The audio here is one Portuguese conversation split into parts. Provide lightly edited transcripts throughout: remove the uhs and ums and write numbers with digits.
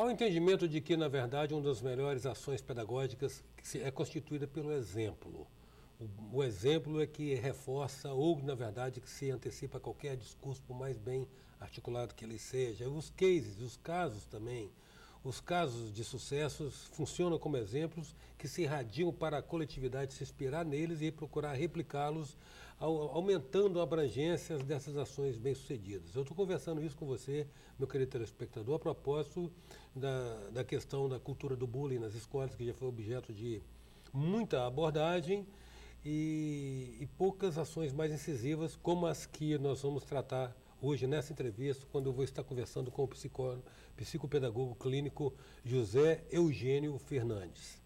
o entendimento de que, na verdade, uma das melhores ações pedagógicas é constituída pelo exemplo. O exemplo é que reforça ou, na verdade, que se antecipa a qualquer discurso, por mais bem articulado que ele seja. Os cases, os casos também. Os casos de sucessos funcionam como exemplos que se irradiam para a coletividade se inspirar neles e procurar replicá-los, aumentando a abrangência dessas ações bem-sucedidas. Eu estou conversando isso com você, meu querido telespectador, a propósito da questão da cultura do bullying nas escolas, que já foi objeto de muita abordagem e poucas ações mais incisivas, como as que nós vamos tratar hoje nessa entrevista, quando eu vou estar conversando com o psicopedagogo clínico José Eugênio Fernandes.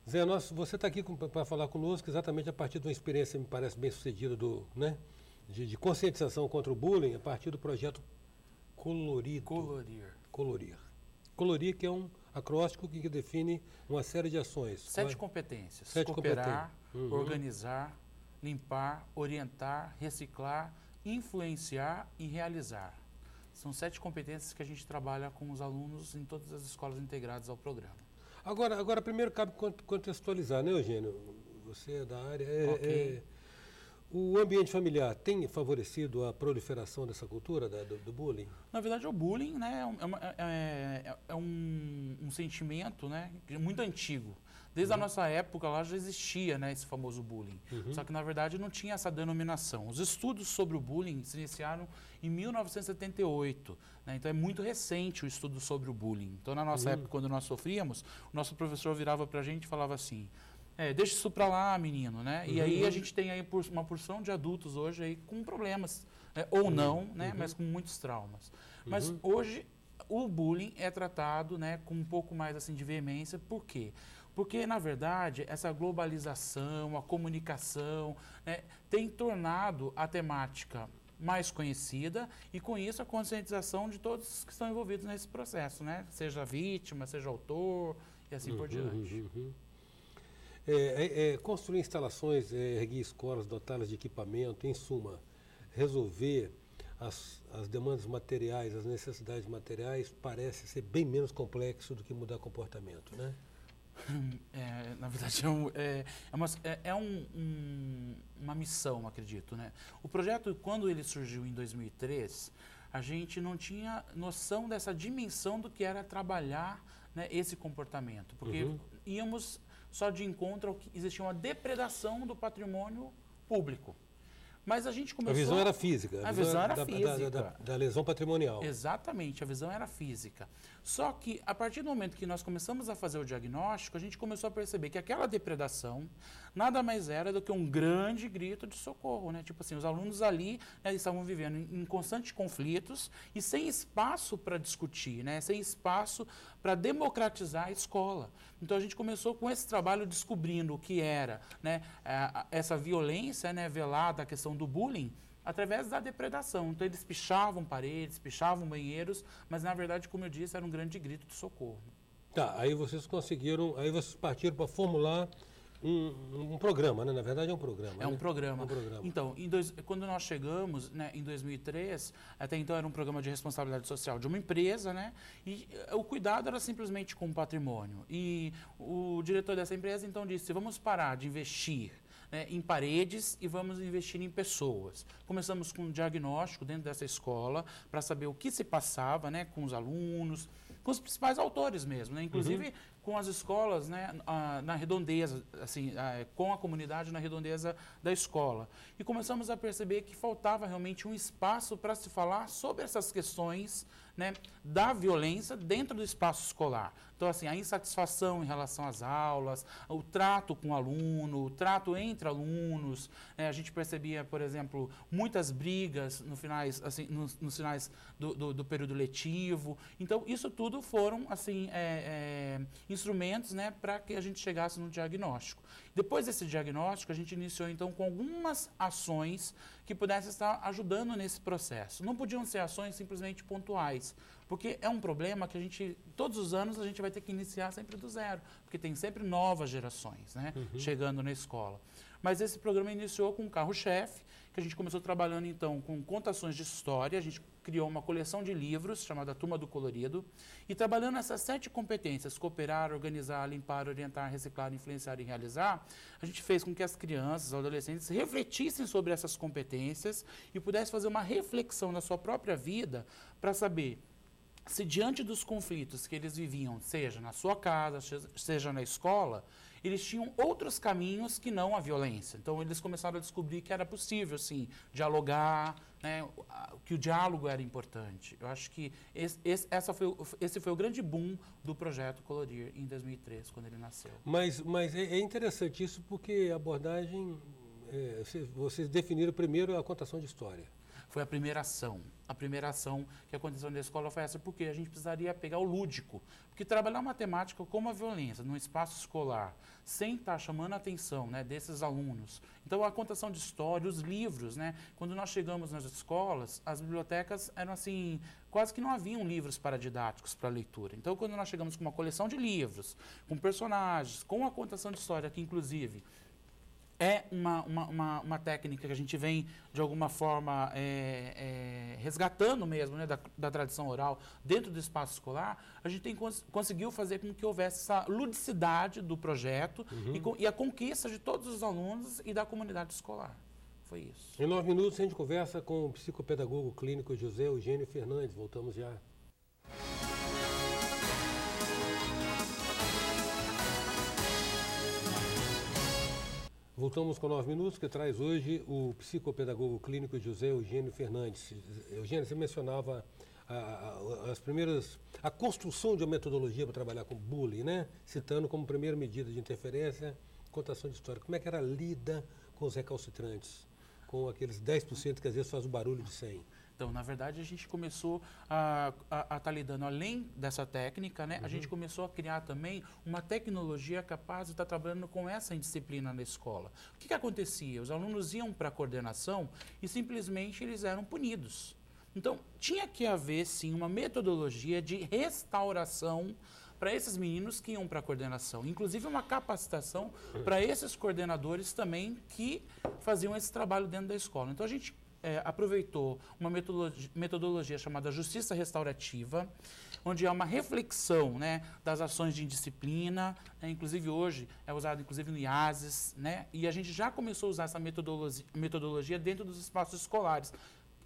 Zé, você está aqui para falar conosco exatamente a partir de uma experiência, me parece, bem sucedida de conscientização contra o bullying, a partir do projeto Colorir. Colorir, que é um acróstico que define uma série de ações. 7 competências. 7 Cooperar, organizar, limpar, orientar, reciclar, influenciar e realizar. São 7 competências que a gente trabalha com os alunos em todas as escolas integradas ao programa. Agora primeiro cabe contextualizar, né, Eugênio? Você é da área. O ambiente familiar tem favorecido a proliferação dessa cultura do bullying? Na verdade, o bullying, né, é um sentimento, né, muito antigo. Desde a nossa época lá já existia, né, esse famoso bullying. Só que, na verdade, não tinha essa denominação. Os estudos sobre o bullying se iniciaram em 1978. Né, então, é muito recente o estudo sobre o bullying. Então, na nossa época, quando nós sofríamos, o nosso professor virava para a gente e falava assim: deixa isso para lá, menino, né? E aí a gente tem aí uma porção de adultos hoje aí com problemas, né? Ou não, né? Mas com muitos traumas. Mas hoje o bullying é tratado, né, com um pouco mais assim de veemência. Por quê? Porque, na verdade, essa globalização, a comunicação, né, tem tornado a temática mais conhecida e, com isso, a conscientização de todos que estão envolvidos nesse processo, né? Seja a vítima, seja o autor e assim por diante. Construir instalações, erguer escolas, dotá-las de equipamento, em suma, resolver as demandas materiais, as necessidades materiais, parece ser bem menos complexo do que mudar comportamento, né? Na verdade, uma missão, acredito, né? O projeto, quando ele surgiu em 2003, a gente não tinha noção dessa dimensão do que era trabalhar, né, esse comportamento, porque íamos só de encontro ao que existia uma depredação do patrimônio público. Mas a gente começou... A visão era física. A visão era física. Da lesão patrimonial. Exatamente, a visão era física. Só que, a partir do momento que nós começamos a fazer o diagnóstico, a gente começou a perceber que aquela depredação nada mais era do que um grande grito de socorro, né? Tipo assim, os alunos ali, né, estavam vivendo em constantes conflitos e sem espaço para discutir, né? Sem espaço para democratizar a escola. Então, a gente começou com esse trabalho descobrindo o que era, né, essa violência, né, velada, a questão do bullying, através da depredação. Então, eles pichavam paredes, pichavam banheiros, mas, na verdade, como eu disse, era um grande grito de socorro. Tá, aí vocês partiram para formular um programa, né? Na verdade, é um programa. É um né? programa. Um programa. Então, quando nós chegamos, né, em 2003, até então era um programa de responsabilidade social de uma empresa, né? E o cuidado era simplesmente com o patrimônio. E o diretor dessa empresa, então, disse: vamos parar de investir, né, em paredes e vamos investir em pessoas. Começamos com um diagnóstico dentro dessa escola para saber o que se passava, né, com os alunos, com os principais autores mesmo, né, inclusive com as escolas, né, na redondeza, assim, com a comunidade na redondeza da escola. E começamos a perceber que faltava realmente um espaço para se falar sobre essas questões, né, da violência dentro do espaço escolar. Então, assim, a insatisfação em relação às aulas, o trato com o aluno, o trato entre alunos. A gente percebia, por exemplo, muitas brigas nos finais do período letivo. Então, isso tudo foram, assim, instrumentos, né, para que a gente chegasse no diagnóstico. Depois desse diagnóstico, a gente iniciou, então, com algumas ações que pudessem estar ajudando nesse processo. Não podiam ser ações simplesmente pontuais, porque é um problema que todos os anos, a gente vai ter que iniciar sempre do zero, porque tem sempre novas gerações, né, chegando na escola. Mas esse programa iniciou com um carro-chefe, que a gente começou trabalhando, então, com contações de história. A gente criou uma coleção de livros chamada Turma do Colorido e trabalhando essas 7 competências, cooperar, organizar, limpar, orientar, reciclar, influenciar e realizar, a gente fez com que as crianças, os adolescentes refletissem sobre essas competências e pudessem fazer uma reflexão na sua própria vida para saber se diante dos conflitos que eles viviam, seja na sua casa, seja na escola, eles tinham outros caminhos que não a violência. Então, eles começaram a descobrir que era possível, sim, dialogar, né, que o diálogo era importante. Eu acho que esse foi o grande boom do projeto Colorir em 2003, quando ele nasceu. Mas é interessante isso porque a abordagem, vocês definiram primeiro a contação de história. Foi a primeira ação. A primeira ação que aconteceu na escola foi essa, porque a gente precisaria pegar o lúdico. Porque trabalhar matemática como a violência num espaço escolar, sem estar chamando a atenção, né, desses alunos. Então, a contação de história, os livros, né, quando nós chegamos nas escolas, as bibliotecas eram assim, quase que não haviam livros paradidáticos para leitura. Então, quando nós chegamos com uma coleção de livros, com personagens, com a contação de história, que inclusive é uma técnica que a gente vem, de alguma forma, resgatando mesmo, né, da tradição oral dentro do espaço escolar, a gente conseguiu fazer com que houvesse essa ludicidade do projeto e a conquista de todos os alunos e da comunidade escolar. Foi isso. Em 9 minutos, a gente conversa com o psicopedagogo clínico José Eugênio Fernandes. Voltamos já. Voltamos com 9 minutos, que traz hoje o psicopedagogo clínico José Eugênio Fernandes. Eugênio, você mencionava a construção de uma metodologia para trabalhar com bullying, né? Citando como primeira medida de interferência, contação de história. Como é que era a lida com os recalcitrantes? Com aqueles 10% que às vezes faz o barulho de 100%? Então, na verdade, a gente começou a estar lidando, além dessa técnica, né, a gente começou a criar também uma tecnologia capaz de estar trabalhando com essa indisciplina na escola. O que acontecia? Os alunos iam para a coordenação e simplesmente eles eram punidos. Então, tinha que haver, sim, uma metodologia de restauração para esses meninos que iam para a coordenação. Inclusive, uma capacitação para esses coordenadores também que faziam esse trabalho dentro da escola. Então, a gente aproveitou uma metodologia chamada justiça restaurativa, onde há uma reflexão, né, das ações de indisciplina, né, inclusive hoje é usado inclusive no IASES, né, e a gente já começou a usar essa metodologia dentro dos espaços escolares.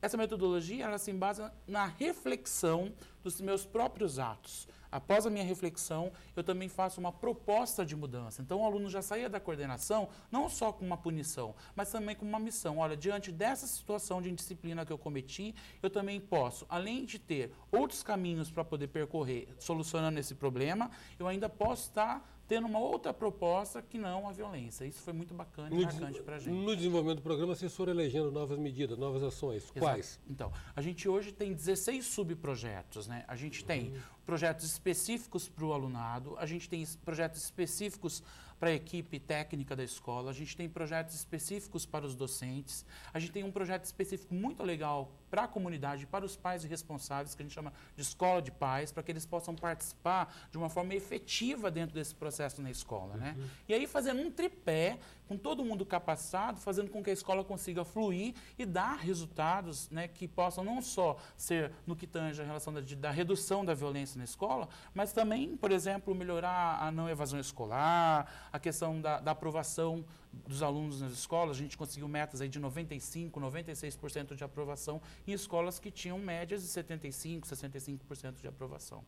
Essa metodologia ela se embasa na reflexão dos meus próprios atos. Após a minha reflexão, eu também faço uma proposta de mudança. Então, o aluno já saía da coordenação não só com uma punição, mas também com uma missão. Olha, diante dessa situação de indisciplina que eu cometi, eu também posso, além de ter outros caminhos para poder percorrer solucionando esse problema, eu ainda posso estar tendo uma outra proposta que não a violência. Isso foi muito bacana e marcante para a gente. No desenvolvimento do programa, vocês foram elegendo novas medidas, novas ações. Exato. Quais? Então, a gente hoje tem 16 subprojetos, né? A gente tem projetos específicos para o alunado, a gente tem projetos específicos para a equipe técnica da escola, a gente tem projetos específicos para os docentes, a gente tem um projeto específico muito legal para a comunidade, para os pais e responsáveis, que a gente chama de escola de pais, para que eles possam participar de uma forma efetiva dentro desse processo na escola, né? E aí fazendo um tripé, com todo mundo capacitado, fazendo com que a escola consiga fluir e dar resultados, né, que possam não só ser no que tange a relação da redução da violência na escola, mas também, por exemplo, melhorar a não evasão escolar, a questão da aprovação dos alunos nas escolas. A gente conseguiu metas aí de 95%, 96% de aprovação em escolas que tinham médias de 75%, 65% de aprovação.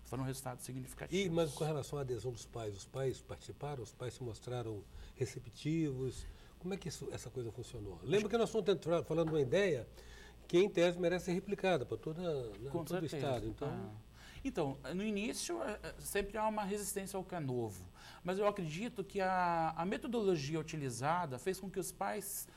Foram resultados significativos. Mas com relação à adesão dos pais, os pais participaram, os pais se mostraram receptivos? Como é que essa coisa funcionou? Lembra que nós estamos falando de uma ideia que, em tese, merece ser replicada para todo o Estado. Então, no início, sempre há uma resistência ao que é novo. Mas eu acredito que a metodologia utilizada fez com que os pais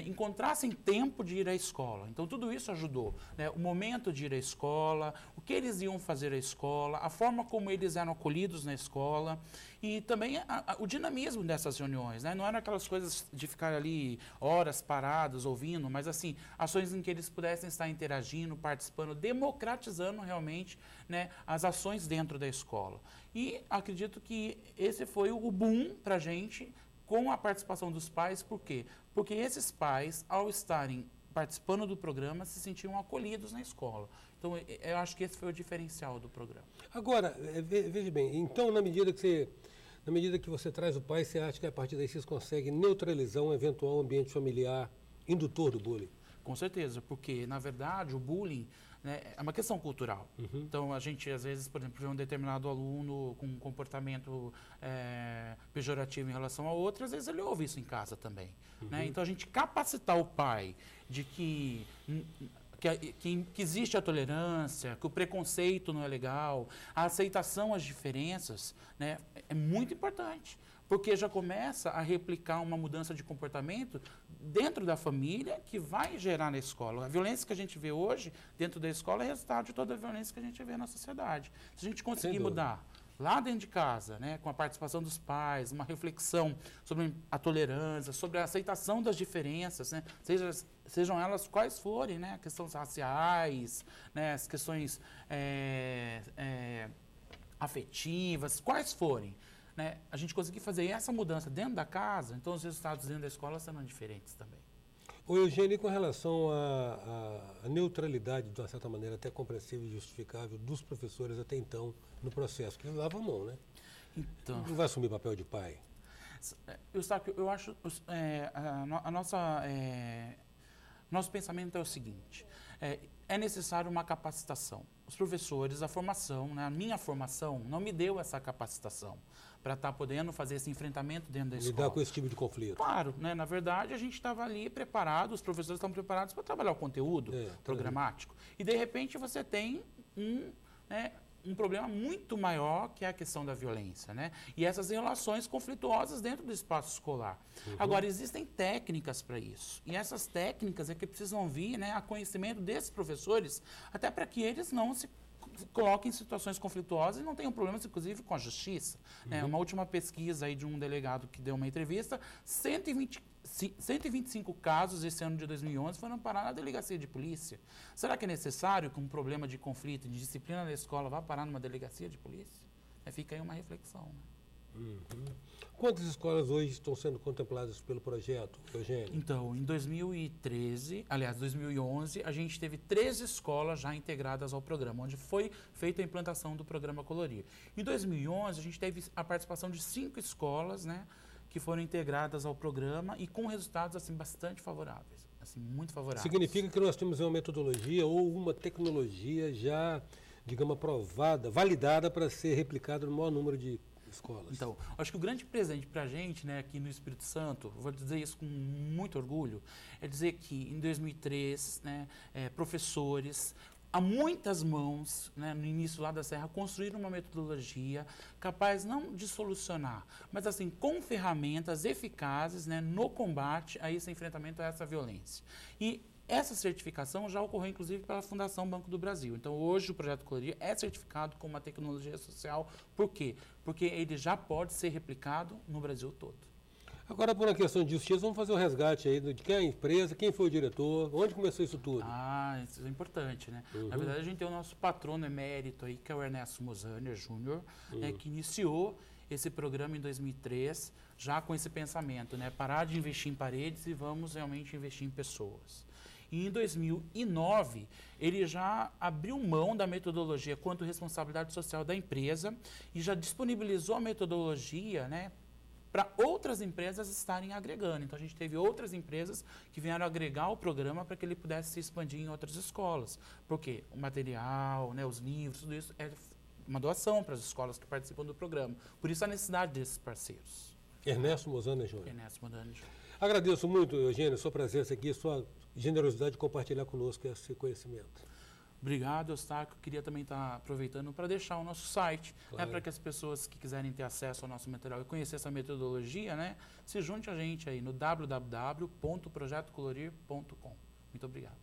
encontrassem tempo de ir à escola. Então, tudo isso ajudou, né? O momento de ir à escola, o que eles iam fazer à escola, a forma como eles eram acolhidos na escola e também o dinamismo dessas reuniões, né? Não eram aquelas coisas de ficar ali horas parados ouvindo, mas assim, ações em que eles pudessem estar interagindo, participando, democratizando realmente, né, as ações dentro da escola. E acredito que esse foi o boom para a gente, com a participação dos pais. Por quê? Porque esses pais, ao estarem participando do programa se sentiam acolhidos na escola. Então, eu acho que esse foi o diferencial do programa. Agora, veja bem, então na medida que você traz o pai, você acha que a partir daí vocês conseguem neutralizar um eventual ambiente familiar indutor do bullying? Com certeza, porque, na verdade, o bullying, né, é uma questão cultural. Então, a gente, às vezes, por exemplo, vê um determinado aluno com um comportamento pejorativo em relação a outro, às vezes ele ouve isso em casa também. Né? Então, a gente capacitar o pai de que existe a tolerância, que o preconceito não é legal, a aceitação às diferenças, né, é muito importante. Porque já começa a replicar uma mudança de comportamento dentro da família que vai gerar na escola. A violência que a gente vê hoje dentro da escola é resultado de toda a violência que a gente vê na sociedade. Se a gente conseguir mudar lá dentro de casa, né, com a participação dos pais, uma reflexão sobre a tolerância, sobre a aceitação das diferenças, né, sejam elas quais forem, né, questões raciais, né, as questões afetivas, quais forem, né, a gente conseguir fazer essa mudança dentro da casa, então os resultados dentro da escola serão diferentes também. Ô Eugênio, com relação à neutralidade, de uma certa maneira até compreensível e justificável, dos professores até então no processo, que lava a mão, né? Então, Não vai assumir papel de pai? Eu acho nosso pensamento é o seguinte, é necessário uma capacitação. Os professores, a formação, né, a minha formação não me deu essa capacitação para estar podendo fazer esse enfrentamento dentro da escola. Lidar com esse tipo de conflito. Claro, né, na verdade a gente estava ali preparado, os professores estão preparados para trabalhar o conteúdo programático. E de repente você tem um problema muito maior, que é a questão da violência, né? E essas relações conflituosas dentro do espaço escolar. Agora, existem técnicas para isso. E essas técnicas é que precisam vir, né, a conhecimento desses professores, até para que eles não se coloquem em situações conflituosas e não tenham problemas, inclusive, com a justiça. Né? Uma última pesquisa aí de um delegado que deu uma entrevista, 125 casos esse ano de 2011 foram parar na delegacia de polícia. Será que é necessário que um problema de conflito, de disciplina da escola, vá parar numa delegacia de polícia? Fica aí uma reflexão. Né? Quantas escolas hoje estão sendo contempladas pelo projeto, Eugênio? Então, em 2011, a gente teve 13 escolas já integradas ao programa, onde foi feita a implantação do programa Colorir. Em 2011, a gente teve a participação de 5 escolas, né, que foram integradas ao programa e com resultados assim, bastante favoráveis, assim, muito favoráveis. Significa que nós temos uma metodologia ou uma tecnologia já, digamos, aprovada, validada para ser replicada no maior número de escolas. Então, acho que o grande presente para a gente, né, aqui no Espírito Santo, vou dizer isso com muito orgulho, é dizer que em 2003, né, professores, a muitas mãos, né, no início lá da Serra, construíram uma metodologia capaz não de solucionar, mas assim, com ferramentas eficazes, né, no combate a esse enfrentamento a essa violência. E essa certificação já ocorreu, inclusive, pela Fundação Banco do Brasil. Então, hoje, o Projeto Colorir é certificado como uma tecnologia social. Por quê? Porque ele já pode ser replicado no Brasil todo. Agora, por uma questão de justiça, vamos fazer um resgate aí de quem é a empresa, quem foi o diretor, onde começou isso tudo? Isso é importante, né? Na verdade, a gente tem o nosso patrono emérito aí, que é o Ernesto Mosânia Júnior, né, que iniciou esse programa em 2003, já com esse pensamento, né? Parar de investir em paredes e vamos realmente investir em pessoas. E em 2009, ele já abriu mão da metodologia quanto responsabilidade social da empresa e já disponibilizou a metodologia, né, para outras empresas estarem agregando. Então, a gente teve outras empresas que vieram agregar o programa para que ele pudesse se expandir em outras escolas. Porque o material, né, os livros, tudo isso é uma doação para as escolas que participam do programa. Por isso, a necessidade desses parceiros. Ernesto Mosânia Júnior. Ernesto Mosânia Júnior. Agradeço muito, Eugênio, sua presença aqui, sua generosidade de compartilhar conosco esse conhecimento. Obrigado, Eustáquio. Queria também estar aproveitando para deixar o nosso site, claro, né, para que as pessoas que quiserem ter acesso ao nosso material e conhecer essa metodologia, né, se junte a gente aí no www.projetocolorir.com. Muito obrigado.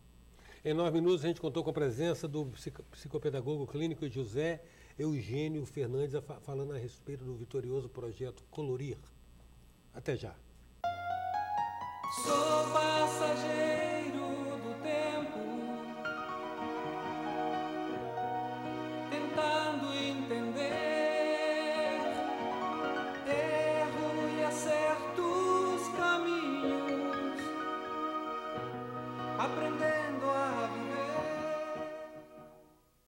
Em 9 minutos, a gente contou com a presença do psicopedagogo clínico José Eugênio Fernandes, falando a respeito do vitorioso projeto Colorir. Até já. Sou passageiro do tempo, tentando entender erro e acerto os caminhos, aprender